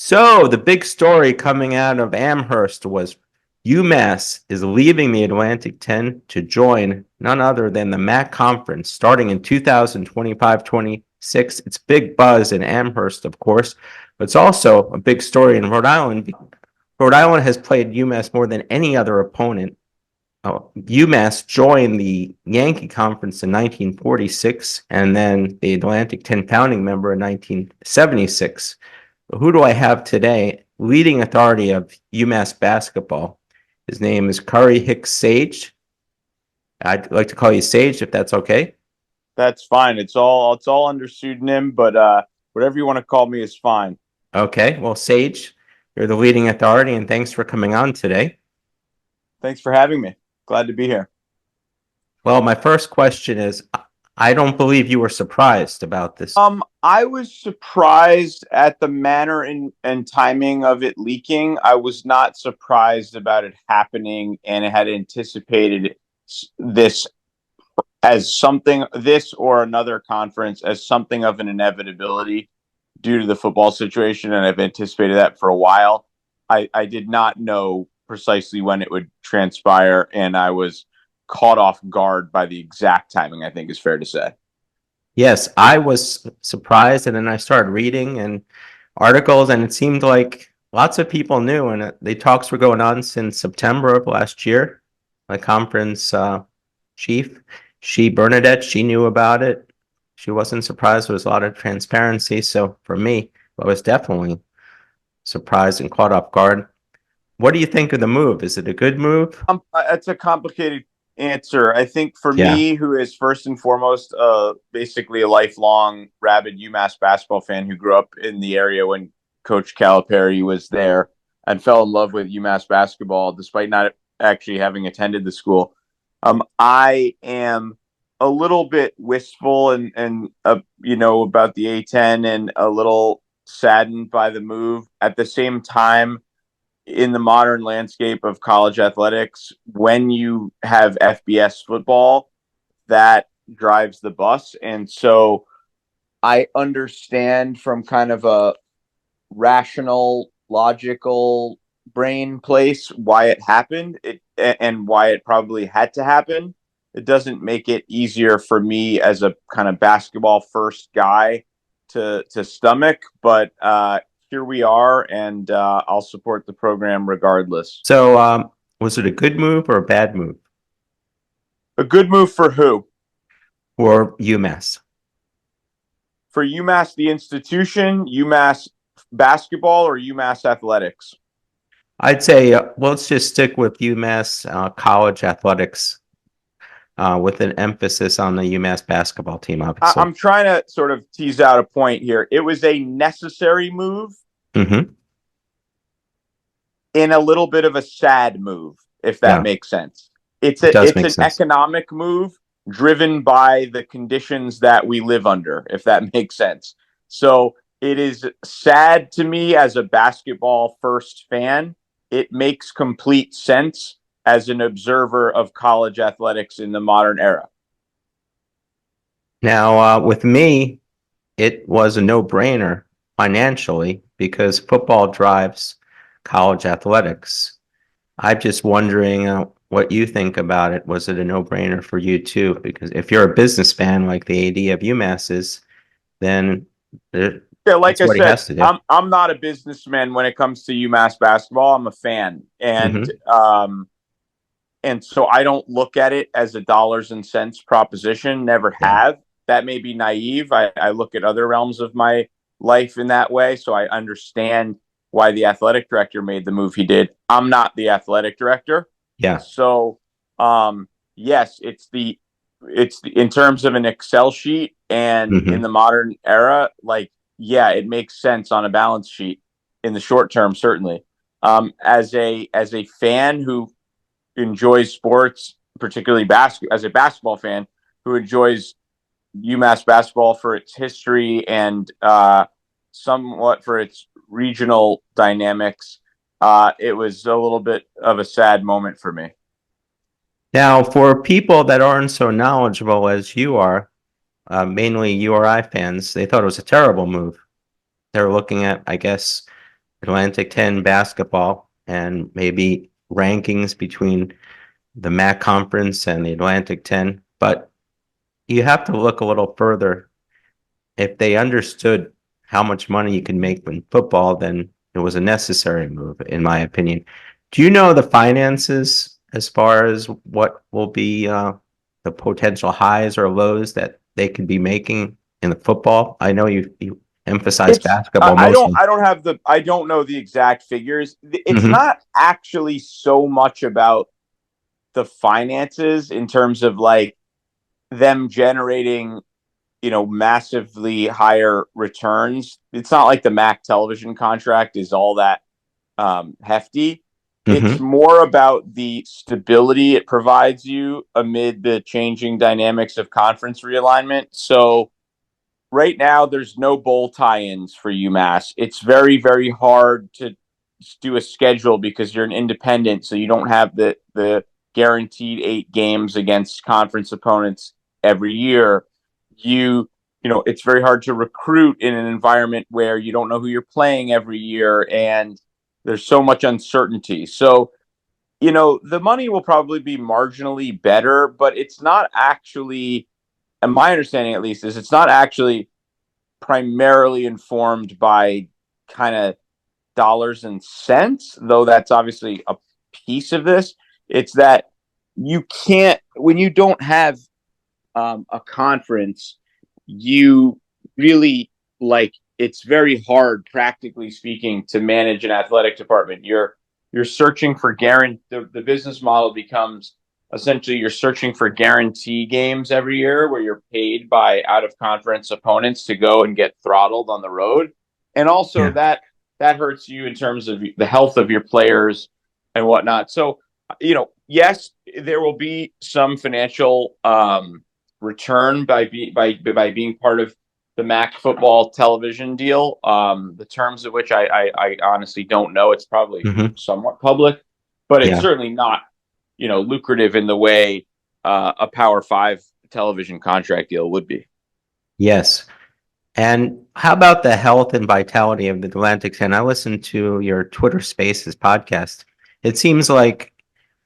So the big story coming out of Amherst was UMass is leaving the Atlantic 10 to join none other than the MAC Conference starting in 2025-26. It's big buzz in Amherst, of course, but it's also a big story in Rhode Island. Rhode Island has played UMass more than any other opponent. UMass joined the Yankee Conference in 1946 and then the Atlantic 10 founding member in 1976. Who do I have today? Leading authority of UMass basketball. His name is Currry Hicks Sage. I'd like to call you Sage if that's okay. That's fine. It's all under pseudonym, but whatever you want to call me is fine. Okay, well, Sage, you're the leading authority, and thanks for coming on today. Thanks for having me. Glad to be here. Well, my first question is, I don't believe you were surprised about this. I was surprised at the manner and timing of it leaking. I was not surprised about it happening, and I had anticipated this as something, this or another conference, as something of an inevitability due to the football situation, and I've anticipated that for a while. I did not know precisely when it would transpire, and I was caught off guard by the exact timing, I think is fair to say. Yes, I was surprised, and then I started reading and articles, and it seemed like lots of people knew, and the talks were going on since September of last year. My conference chief, Bernadette, she knew about it. She wasn't surprised. There was a lot of transparency. So for me, I was definitely surprised and caught off guard. What do you think of the move? Is it a good move? It's a complicated answer. I think for Yeah. me, who is first and foremost basically a lifelong rabid UMass basketball fan who grew up in the area when Coach Calipari was there and fell in love with UMass basketball despite not actually having attended the school. I am a little bit wistful and about the A10 and a little saddened by the move. At the same time, in the modern landscape of college athletics, when you have FBS football, that drives the bus. And so I understand from kind of a rational, logical brain place why it happened and why it probably had to happen. It doesn't make it easier for me as a kind of basketball first guy to stomach, but here we are, and I'll support the program regardless. So was it a good move or a bad move A good move for who? for UMass? For UMass, the institution, UMass basketball, or UMass athletics? I'd say well, let's just stick with UMass college athletics with an emphasis on the UMass basketball team, obviously. I'm trying to sort of tease out a point here. It was a necessary move Mm-hmm. in a little bit of a sad move, if that Yeah, makes sense. It's it a does it's make an sense. economic move driven by the conditions that we live under, if that makes sense. So it is sad to me as a basketball first fan. It makes complete sense as an observer of college athletics in the modern era. Now, with me, it was a no-brainer financially because football drives college athletics. I'm just wondering what you think about it. Was it a no-brainer for you too? Because if you're a business fan like the AD of UMass is, then Yeah, like that's I what he said, has to do. I'm not a businessman when it comes to UMass basketball. I'm a fan, Hmm. and so I don't look at it as a dollars and cents proposition. Never Yeah. have. That may be naive. I look at other realms of my life in that way, so I understand why the athletic director made the move he did. I'm not the athletic director, Yeah. so yes, in terms of an Excel sheet and in Hmm. the modern era, like yeah, it makes sense on a balance sheet in the short term, certainly. As a fan who enjoys sports, particularly as a basketball fan who enjoys UMass basketball for its history and somewhat for its regional dynamics. It was a little bit of a sad moment for me. Now, for people that aren't so knowledgeable as you are, mainly URI fans, they thought it was a terrible move. They're looking at, I guess, Atlantic 10 basketball and maybe rankings between the MAC conference and the Atlantic 10. But you have to look a little further. If they understood how much money you can make in football, then it was a necessary move, in my opinion. Do you know the finances as far as what will be the potential highs or lows that they could be making in the football? I know you emphasize It's basketball mostly. I don't know the exact figures. It's Hmm. not actually so much about the finances in terms of like them generating, massively higher returns. It's not like the Mac television contract is all that hefty. It's Hmm. more about the stability it provides you amid the changing dynamics of conference realignment. So right now, there's no bowl tie-ins for UMass. It's very, very hard to do a schedule because you're an independent, so you don't have the guaranteed 8 games against conference opponents every year. It's very hard to recruit in an environment where you don't know who you're playing every year, and there's so much uncertainty. So, the money will probably be marginally better, but it's not actually, and my understanding at least is it's not actually primarily informed by kind of dollars and cents, though that's obviously a piece of this. It's that you can't, when you don't have a conference, you really like it's very hard, practically speaking, to manage an athletic department. You're searching for guarantee. The business model becomes essentially you're searching for guarantee games every year where you're paid by out of conference opponents to go and get throttled on the road, and also Yeah. that hurts you in terms of the health of your players and whatnot. So, yes, there will be some financial return by being part of the MAC football television deal. The terms of which I honestly don't know. It's probably Hmm. somewhat public, but it's Yeah. certainly not lucrative in the way a Power Five television contract deal would be. Yes. And how about the health and vitality of the Atlantic 10? I listened to your Twitter Spaces podcast. It seems like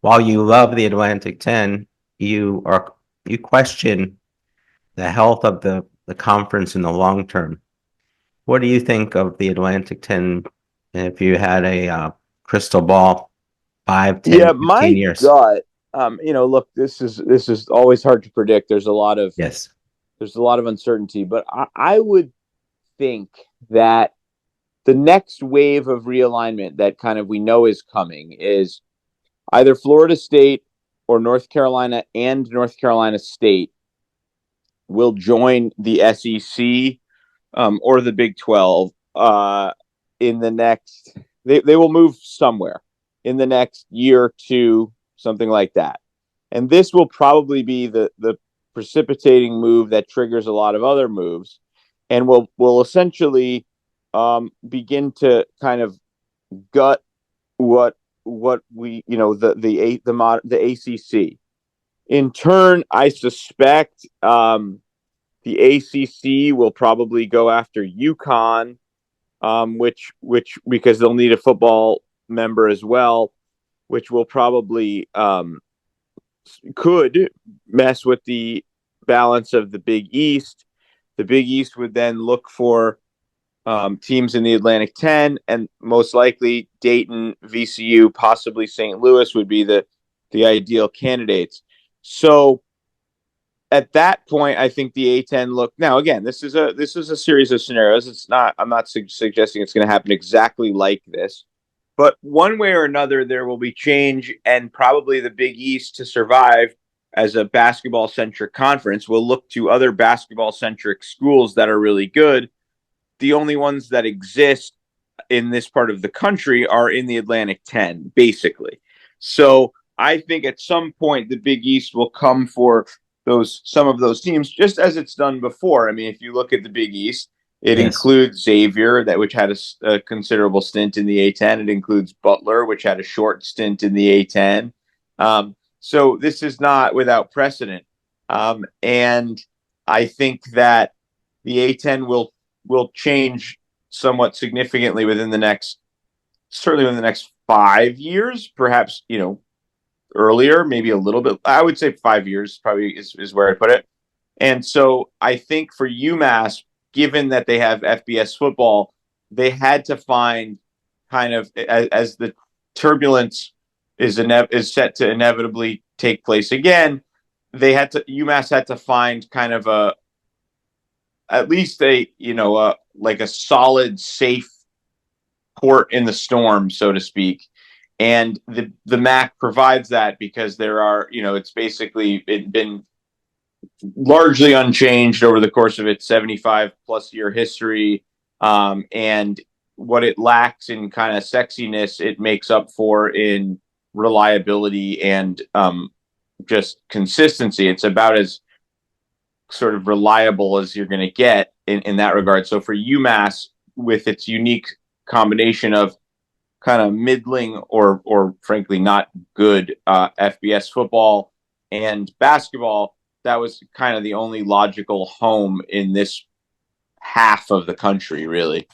while you love the Atlantic 10, you question the health of the conference in the long term. What do you think of the Atlantic 10 if you had a crystal ball, 5, 10, Yeah, 15 my years? gut. Look, this is always hard to predict. Yes. There's a lot of uncertainty, but I would think that the next wave of realignment that kind of we know is coming is either Florida State or North Carolina and North Carolina State will join the SEC or the Big 12 in the next. They will move somewhere in the next year or two, something like that. And this will probably be the precipitating move that triggers a lot of other moves, and will essentially begin to kind of gut what we the ACC. In turn, I suspect the ACC will probably go after UConn, which because they'll need a football member as well, which will probably could mess with the balance of the Big East. The Big East would then look for teams in the Atlantic 10, and most likely Dayton, VCU, possibly St. Louis would be the ideal candidates. So at that point, I think the A10 look. Now, again, this is a series of scenarios. It's not. I'm not suggesting it's going to happen exactly like this, but one way or another, there will be change, and probably the Big East to survive as a basketball centric conference will look to other basketball centric schools that are really good. The only ones that exist in this part of the country are in the Atlantic 10, basically. So I think at some point the Big East will come for some of those teams, just as it's done before. I mean, if you look at the Big East, it Yes. includes Xavier, which had a considerable stint in the A10. It includes Butler, which had a short stint in the A10. So this is not without precedent, and I think that the A10 will change somewhat significantly within the next certainly in the next 5 years, perhaps, earlier, maybe a little bit. I would say 5 years probably is where I put it. And so I think for UMass, given that they have FBS football, they had to find kind of as the turbulence is set to inevitably take place again. UMass had to find kind of at least like a solid, safe port in the storm, so to speak. And the MAC provides that because it's basically been largely unchanged over the course of its 75 plus year history. And what it lacks in kind of sexiness, it makes up for in reliability and just consistency. It's about as sort of reliable as you're going to get in that regard. So for UMass, with its unique combination of kind of middling or frankly not good FBS football and basketball, that was kind of the only logical home in this half of the country, really.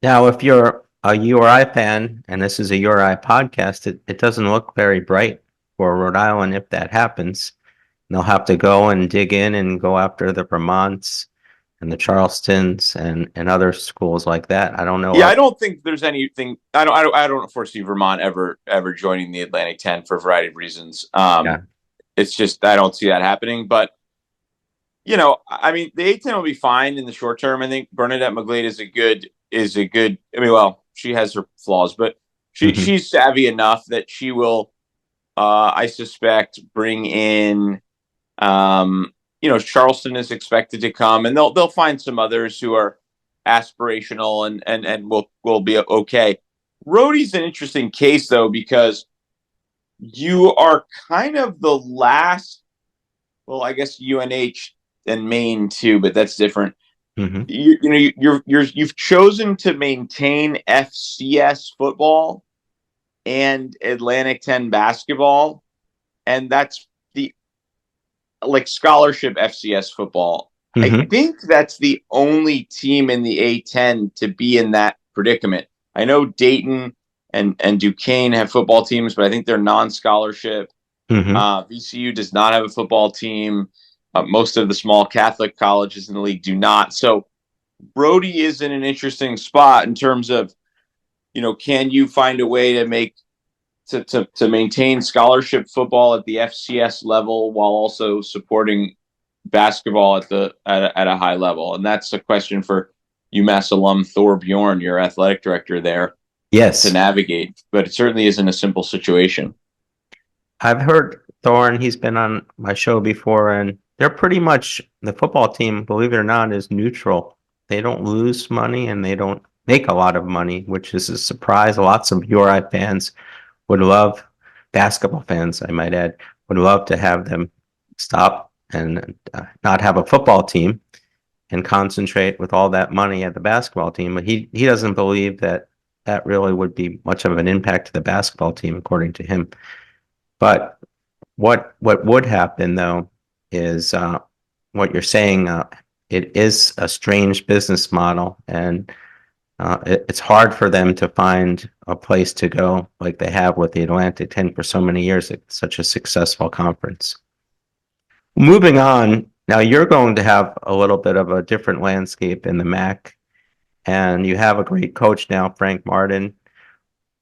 Now, if you're a URI fan, and this is a URI podcast, it doesn't look very bright for Rhode Island if that happens. They'll have to go and dig in and go after the Vermonts and the Charlestons and other schools like that. I don't know. Yeah, I don't think there's anything. I don't foresee Vermont ever joining the Atlantic 10 for a variety of reasons. Yeah. It's just I don't see that happening. But I mean, the A10 will be fine in the short term. I think Bernadette McGlade is a good. I mean, well, she has her flaws, but she's savvy enough that she will, I suspect, bring in. Charleston is expected to come, and they'll find some others who are aspirational and will be okay. Rhodey's an interesting case though, because you are kind of the last. Well, I guess UNH and Maine too, but that's different. You've chosen to maintain FCS football and Atlantic 10 basketball, and that's like scholarship FCS football. I think that's the only team in the A10 to be in that predicament. I know Dayton and Duquesne have football teams, but I think they're non-scholarship. VCU does not have a football team. Most of the small Catholic colleges in the league do not. So Brody is in an interesting spot in terms of, can you find a way to make to maintain scholarship football at the FCS level while also supporting basketball at a high level? And that's a question for UMass alum Thor Bjorn, your athletic director there, to navigate. But it certainly isn't a simple situation. I've heard Thorne, he's been on my show before, and they're pretty much, the football team, believe it or not, is neutral. They don't lose money and they don't make a lot of money, which is a surprise. Lots of URI fans would love, basketball fans, I might add, would love to have them stop and not have a football team and concentrate with all that money at the basketball team. But he doesn't believe that really would be much of an impact to the basketball team, according to him. But what would happen, though, is what you're saying. It is a strange business model, and it's hard for them to find a place to go like they have with the Atlantic 10 for so many years. It's such a successful conference. Moving on, now you're going to have a little bit of a different landscape in the MAC, and you have a great coach now, Frank Martin.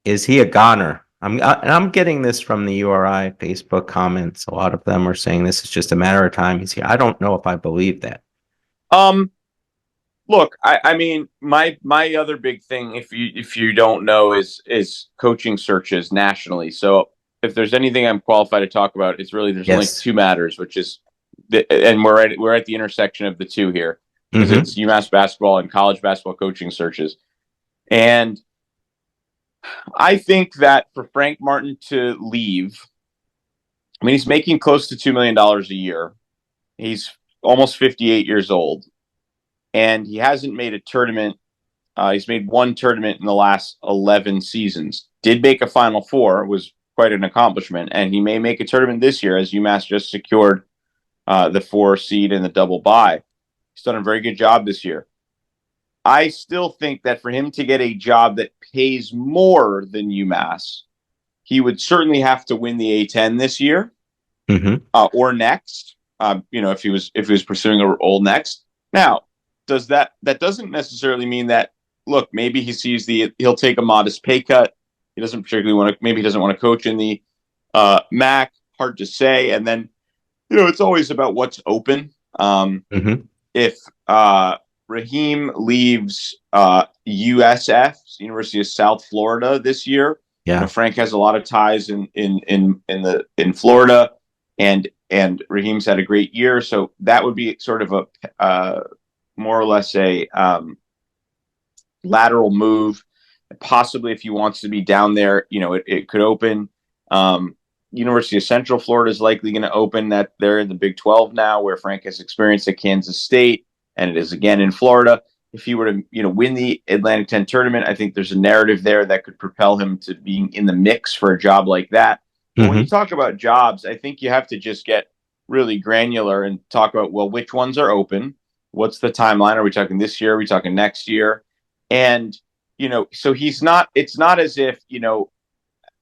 Is he a goner? I'm getting this from the URI Facebook comments. A lot of them are saying this is just a matter of time he's here. I don't know if I believe that. Look, I mean, my other big thing, if you don't know, is coaching searches nationally. So if there's anything I'm qualified to talk about, it's really there's only two matters, which is, and we're at the intersection of the two here, because it's UMass basketball and college basketball coaching searches. And I think that for Frank Martin to leave, I mean, he's making close to $2 million a year. He's almost 58 years old, and he hasn't made a tournament. He's made one tournament in the last 11 seasons. Did make a Final Four, was quite an accomplishment, and he may make a tournament this year, as UMass just secured the 4 seed and the double bye. He's done a very good job this year. I still think that for him to get a job that pays more than UMass, he would certainly have to win the A10 this year, or next. If he was pursuing a role next. Now, that doesn't necessarily mean that, look, maybe he sees he'll take a modest pay cut. He doesn't particularly want to. Maybe he doesn't want to coach in the MAC. Hard to say. And then, it's always about what's open. If Raheem leaves USF, University of South Florida, this year, Frank has a lot of ties in Florida, and Raheem's had a great year, so that would be sort of a more or less a lateral move. Possibly, if he wants to be down there, it could open. University of Central Florida is likely going to open. That they're in the Big 12 now, where Frank has experience at Kansas State, and it is again in Florida. If he were to, win the Atlantic 10 tournament, I think there's a narrative there that could propel him to being in the mix for a job like that. But when you talk about jobs, I think you have to just get really granular and talk about, well, which ones are open? What's the timeline? Are we talking this year? Are we talking next year? And, so it's not as if,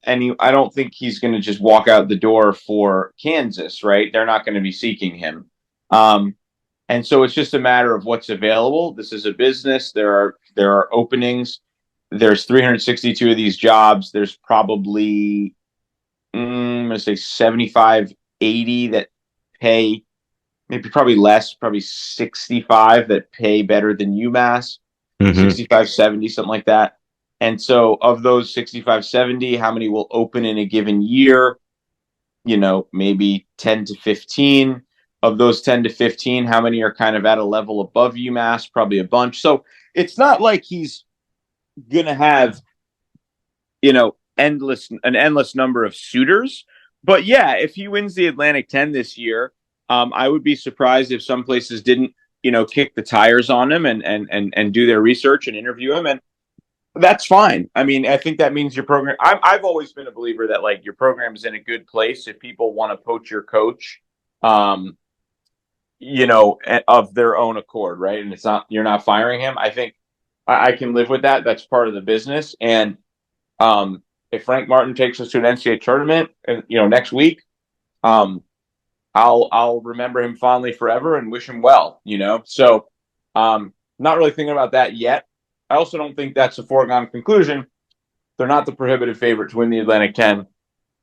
I don't think he's going to just walk out the door for Kansas, right? They're not going to be seeking him. And so it's just a matter of what's available. This is a business. There are openings. There's 362 of these jobs. There's probably, I'm going to say 75, 80 that pay, maybe probably less, probably 65 that pay better than UMass, 65, 70, something like that. And so of those 65, 70, how many will open in a given year? Maybe 10 to 15. Of those 10 to 15, how many are kind of at a level above UMass? Probably a bunch. So it's not like he's going to have, an endless number of suitors. But yeah, if he wins the Atlantic 10 this year, I would be surprised if some places didn't, kick the tires on him and do their research and interview him. And that's fine. I mean, I think that means your program. I've always been a believer that, like, your program is in a good place if people want to poach your coach, of their own accord, right? And you're not firing him. I think I can live with that. That's part of the business. And if Frank Martin takes us to an NCAA tournament, next week, I'll remember him fondly forever and wish him well. So not really thinking about that yet. I also don't think that's a foregone conclusion. They're not the prohibitive favorite to win the Atlantic 10.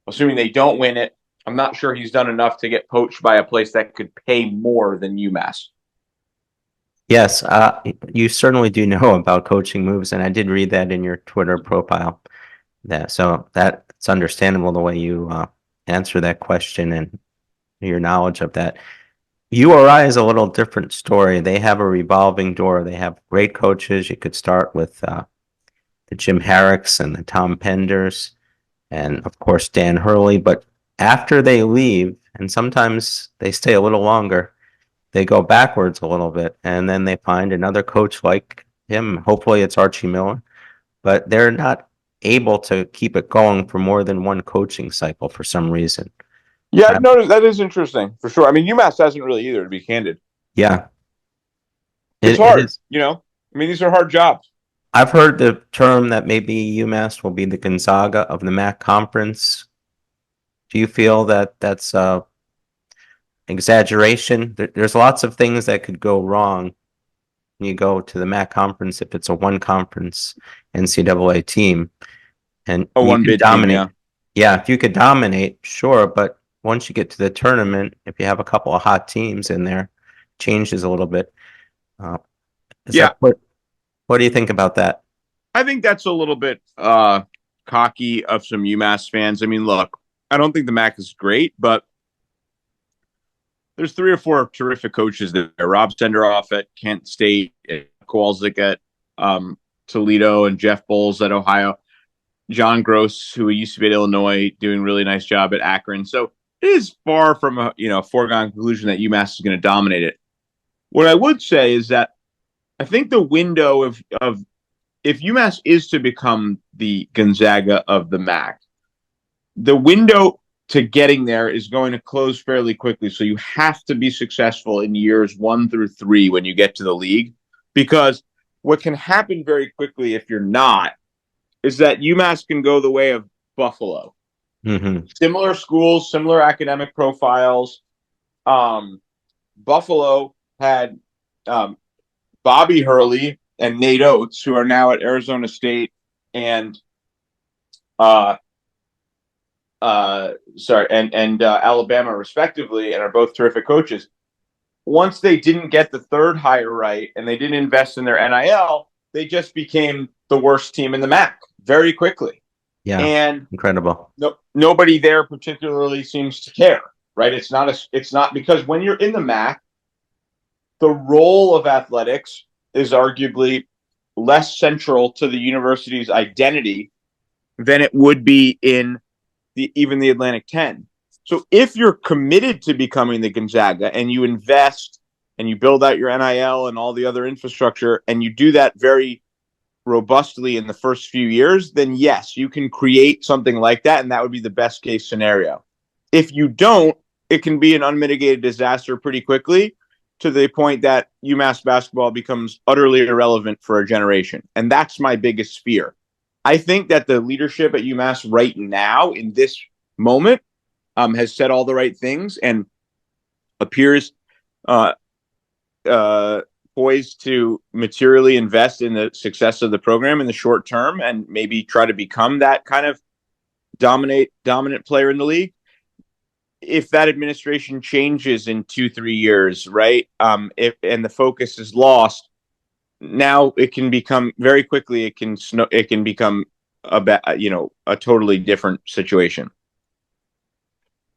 Assuming they don't win it, I'm not sure he's done enough to get poached by a place that could pay more than UMass. Yes, you certainly do know about coaching moves, and I did read that in your Twitter profile. So that's understandable the way you answer that question and your knowledge of that. URI is a little different story. They have a revolving door. They have great coaches. You could start with the Jim Harricks and the Tom Penders, and of course Dan Hurley. But after they leave, and sometimes they stay a little longer, they go backwards a little bit, and then they find another coach like him. Hopefully it's Archie Miller, but they're not able to keep it going for more than one coaching cycle for some reason. Yeah, no, that is interesting for sure. I mean, UMass hasn't really either, to be candid. Yeah. It's hard, I mean, these are hard jobs. I've heard the term that maybe UMass will be the Gonzaga of the MAC conference. Do you feel that that's exaggeration? There's lots of things that could go wrong when you go to the MAC conference if it's a one conference NCAA team. And a one bid dominate. Team, yeah, if you could dominate, sure, but once you get to the tournament, if you have a couple of hot teams in there, changes a little bit. What do you think about that? I think that's a little bit cocky of some UMass fans. I mean, look, I don't think the MAC is great, but there's 3 or 4 terrific coaches there. Rob Senderoff at Kent State, Kowalczyk at Toledo, and Jeff Bowles at Ohio. John Gross, who used to be at Illinois, doing a really nice job at Akron. So it is far from a foregone conclusion that UMass is going to dominate it. What I would say is that I think the window of if UMass is to become the Gonzaga of the MAC, the window to getting there is going to close fairly quickly. So you have to be successful in years 1 through 3 when you get to the league, because what can happen very quickly if you're not is that UMass can go the way of Buffalo. Mm-hmm. Similar schools, similar academic profiles. Buffalo had Bobby Hurley and Nate Oates, who are now at Arizona State and Alabama, respectively, and are both terrific coaches. Once they didn't get the third hire right and they didn't invest in their NIL, they just became the worst team in the MAC very quickly. Yeah, and incredible. Nobody there particularly seems to care, right? It's not because when you're in the MAC, the role of athletics is arguably less central to the university's identity than it would be in even the Atlantic 10. So if you're committed to becoming the Gonzaga and you invest and you build out your NIL and all the other infrastructure and you do that very robustly in the first few years, then yes, you can create something like that, and that would be the best case scenario. If you don't, it can be an unmitigated disaster pretty quickly, to the point that UMass basketball becomes utterly irrelevant for a generation. And that's my biggest fear. I think that the leadership at UMass right now in this moment has said all the right things and appears poised to materially invest in the success of the program in the short term and maybe try to become that kind of dominant player in the league. If that administration changes in 2-3 years, right? And the focus is lost, now it can become very quickly. It can become a totally different situation.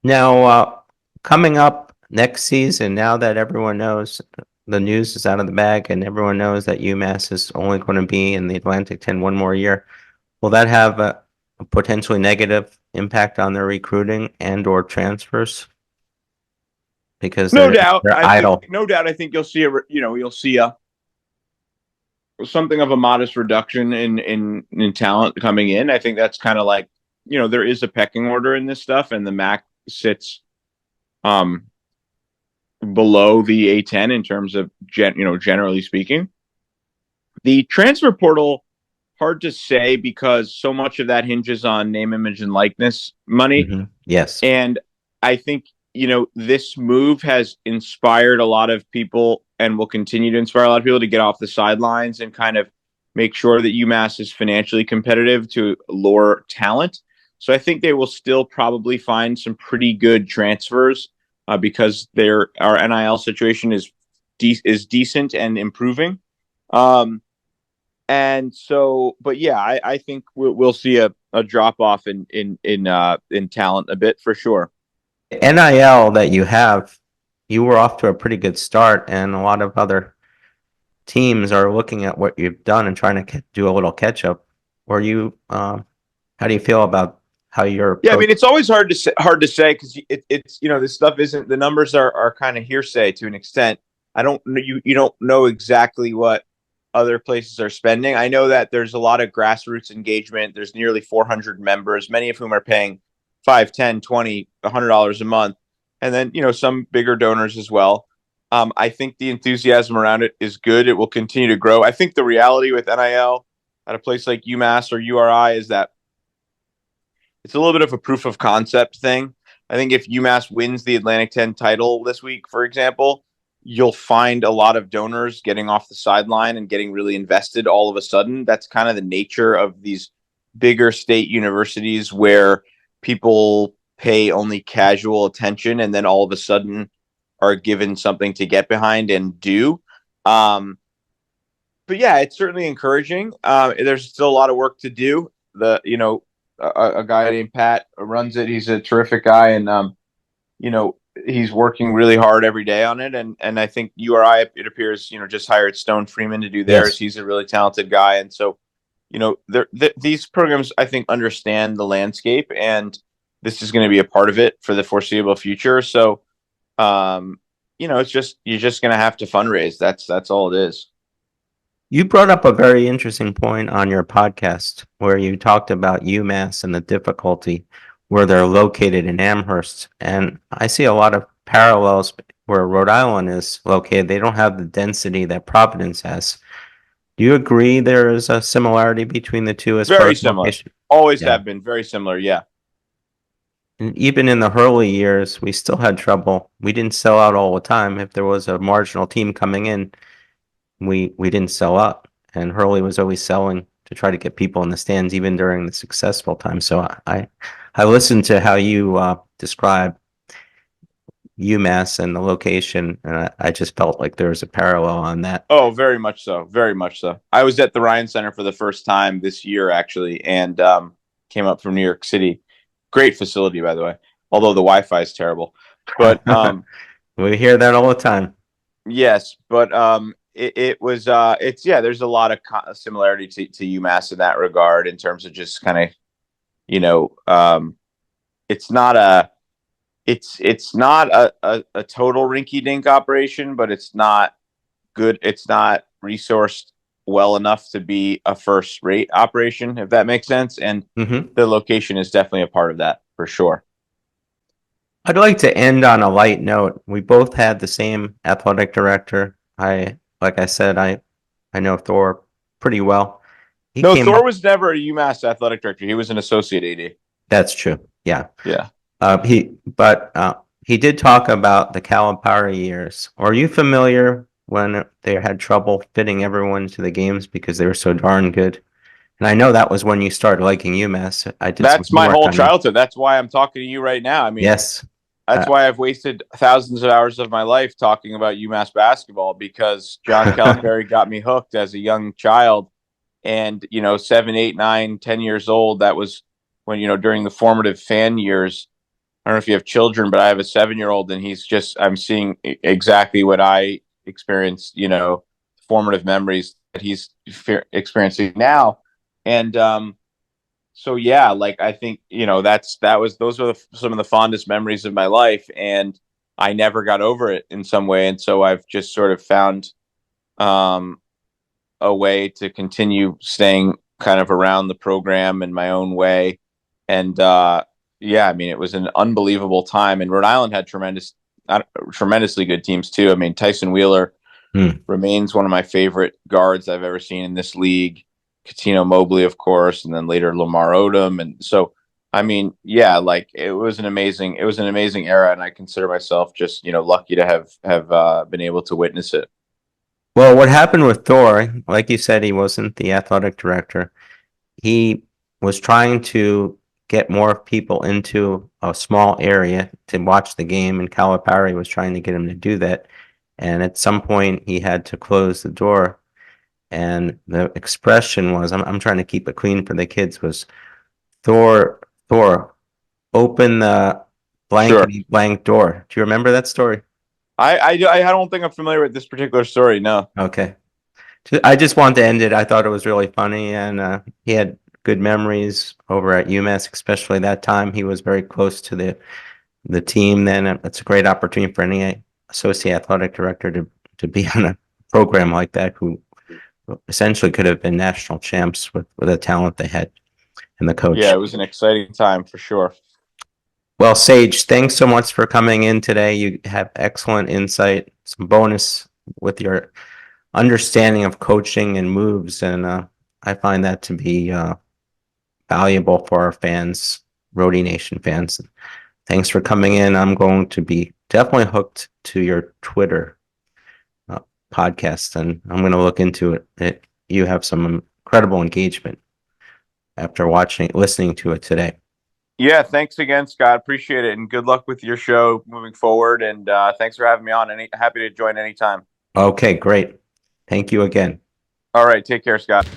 Now, coming up next season, now that everyone knows the news is out of the bag and everyone knows that UMass is only going to be in the Atlantic 10 one more year, will that have a potentially negative impact on their recruiting and or transfers? Because no doubt, they're idle. I think you'll see something of a modest reduction in talent coming in. I think that's kind of like, there is a pecking order in this stuff, and the MAC sits below the A10 in terms of generally speaking. The transfer portal, hard to say because so much of that hinges on name, image, and likeness money. Mm-hmm. Yes. And I think, this move has inspired a lot of people and will continue to inspire a lot of people to get off the sidelines and kind of make sure that UMass is financially competitive to lure talent. So I think they will still probably find some pretty good transfers because our NIL situation is decent and improving. And so, but yeah, I think we'll see a drop off in talent a bit for sure. NIL that you were off to a pretty good start, and a lot of other teams are looking at what you've done and trying to do a little catch up. How do you feel about how you're? Yeah, I mean, it's always hard to say because it's this stuff isn't, the numbers are kind of hearsay to an extent. You don't know exactly what other places are spending. I know that there's a lot of grassroots engagement. There's nearly 400 members, many of whom are paying $5, $10, $20, $100 a month. And then, some bigger donors as well. I think the enthusiasm around it is good. It will continue to grow. I think the reality with NIL at a place like UMass or URI is that it's a little bit of a proof of concept thing. I think if UMass wins the Atlantic 10 title this week, for example, you'll find a lot of donors getting off the sideline and getting really invested all of a sudden. That's kind of the nature of these bigger state universities where people pay only casual attention and then all of a sudden are given something to get behind and do. But yeah, it's certainly encouraging. There's still a lot of work to do. A guy named Pat runs it. He's a terrific guy, and he's working really hard every day on it. And I think URI, it appears, just hired Stone Freeman to do theirs. Yes. He's a really talented guy, and so these programs, I think, understand the landscape, and this is going to be a part of it for the foreseeable future. So, it's just, you're just going to have to fundraise. That's all it is. You brought up a very interesting point on your podcast where you talked about UMass and the difficulty where they're located in Amherst. And I see a lot of parallels where Rhode Island is located. They don't have the density that Providence has. Do you agree there is a similarity between the two as far Very as similar. location? Always Yeah. have been very similar. Yeah. And even in the Hurley years, we still had trouble. We didn't sell out all the time. If there was a marginal team coming in, we didn't sell out. And Hurley was always selling to try to get people in the stands, even during the successful time. So I listened to how you describe UMass and the location, and I just felt like there was a parallel on that. Oh, very much so. Very much so. I was at the Ryan Center for the first time this year, actually, and came up from New York City. Great facility, by the way, although the Wi-Fi is terrible. But We hear that all the time. yes, but it was it's yeah. There's a lot of similarity to UMass in that regard in terms of just kind of you know it's not a it's not a total rinky dink operation, but it's not good. It's not resourced well enough to be a first rate operation, if that makes sense. And Hmm. the location is definitely a part of that for sure. I'd like to end on a light note. We both had the same athletic director. Like I said, I know Thor pretty well. He No, came Thor up. was never a UMass athletic director. He was an associate AD. That's true. Yeah. Yeah. He did talk about the Calipari years. Are you familiar when they had trouble fitting everyone to the games because they were so darn good? And I know that was when you started liking UMass. I did some That's my homework whole on you. childhood. That's why I'm talking to you right now. I mean, Yes. that's Uh, why I've wasted thousands of hours of my life talking about UMass basketball because John Calipari got me hooked as a young child. And, 7, 8, 9, 10 years old, that was when, during the formative fan years. I don't know if you have children, but I have a 7-year-old and I'm seeing exactly what I experienced, formative memories that he's experiencing now. And, so yeah, like I think those were some of the fondest memories of my life, and I never got over it in some way, and so I've just sort of found um, a way to continue staying kind of around the program in my own way, and yeah, I mean it was an unbelievable time, and Rhode Island had tremendously good teams too. I mean Tyson Wheeler hmm. remains one of my favorite guards I've ever seen in this league. Katino Mobley, of course, and then later Lamar Odom. And so, I mean, yeah, like it was an amazing era, and I consider myself just lucky to have been able to witness it. Well, what happened with Thor, like you said, he wasn't the athletic director. He was trying to get more people into a small area to watch the game, and Calipari was trying to get him to do that. And at some point, he had to close the door. And the expression was, I'm trying to keep it clean for the kids, was Thor, open the Sure. blankety blank door. Do you remember that story? I don't think I'm familiar with this particular story. No. Okay. I just wanted to end it. I thought it was really funny, and he had good memories over at UMass, especially that time. He was very close to the team. Then it's a great opportunity for any associate athletic director to be on a program like that, who essentially could have been national champs with the talent they had and the Yeah, coach. it was an exciting time for sure. Well, Sage, thanks so much for coming in today. You have excellent insight, some bonus with your understanding of coaching and moves, and I find that to be valuable for our fans, Rhody Nation fans. Thanks for coming in. I'm going to be definitely hooked to your Twitter uh, podcast, and I'm going to look into it. You have some incredible engagement after listening to it today. Yeah, thanks again, Scott. Appreciate it, and good luck with your show moving forward. And thanks for having me on. Happy to join anytime. Okay, great. Thank you again. All right, take care, Scott.